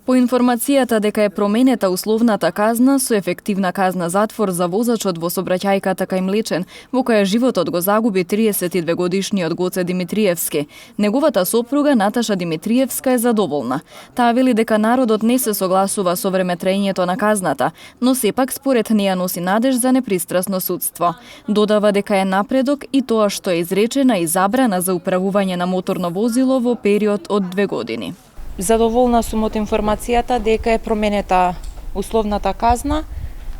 По информацијата дека е променета условната казна со ефективна казна затвор за возачот во сообраќајката кај Млечен, во која животот го загуби 32 годишниот Гоце Димитриевски, неговата сопруга Наташа Димитриевска е задоволна. Таа вели дека народот не се согласува со време траењето на казната, но сепак според неа носи надеж за непристрасно судство. Додава дека е напредок и тоа што е изречена и забрана за управување на моторно возило во период од 2 години. Задоволна сум од информацијата дека е променета условната казна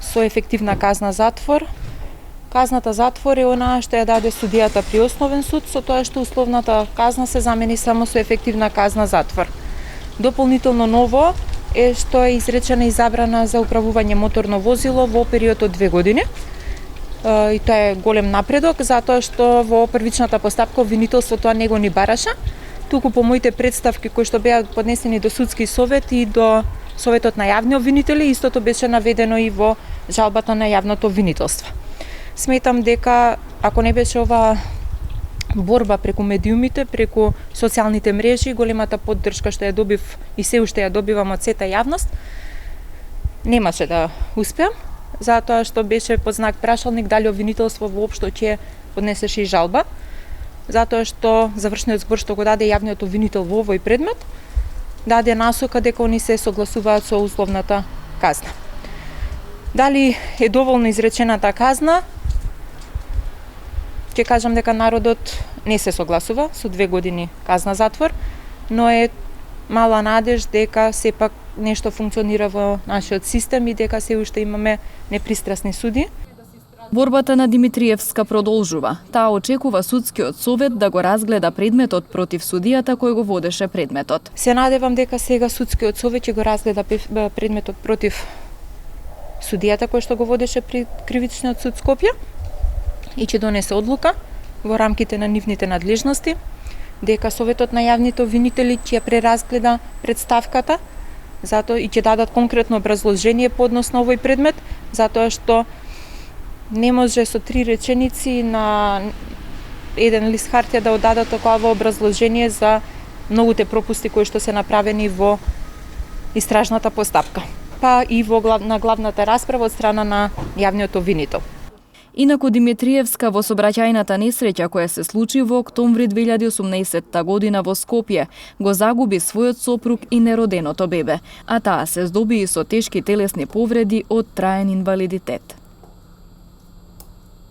со ефективна казна затвор. Казната затвор е онаа што ја даде судијата при основен суд, со тоа што условната казна се замени само со ефективна казна затвор. Дополнително ново е што е изречена и забрана за управување моторно возило во период од 2 години. И тоа е голем напредок, затоа што во првичната постапка обвинителството тоа не го ни бараше. Туку по моите представки кои што беа поднесени до судски совет и до Советот на јавни обвинители, истото беше наведено и во жалбата на јавното обвинителство. Сметам дека ако не беше ова борба преку медиумите, преку социјалните мрежи, големата поддршка што ја добив и се уште ја добивам од сета јавност, немаше да успеам, затоа што беше под знак прашалник дали обвинителство воопшто ќе поднесеше и жалба, затоа што завршниот збор што го даде јавниот обвинител во овој предмет, даде насока дека они се согласуваат со условната казна. Дали е доволно изречената казна? Ќе кажам дека народот не се согласува со 2 години казна затвор, но е мала надеж дека сепак нешто функционира во нашиот систем и дека се уште имаме непристрасни суди. Борбата на Димитриевска продолжува. Таа очекува судскиот совет да го разгледа предметот против судијата кој го водеше предметот. Се надевам дека сега судскиот совет ќе го разгледа предметот против судијата кој што го водеше при Кривичниот суд Скопје и ќе донесе одлука во рамките на нивните надлежности, дека Советот на јавните обвинители ќе преразгледа представката, затоа и ќе дадат конкретно образложение по однос на овој предмет, затоа што не може со 3 реченици на еден лист хартија да одадат такова образложение за многуте пропусти кои што се направени во истражната постапка, па и на главната расправа од страна на јавниот обвинител. Инаку Димитриевска во сообраќајната несреќа која се случи во октомври 2018 година во Скопје го загуби својот сопруг и нероденото бебе, а таа се здоби и со тешки телесни повреди од траен инвалидитет.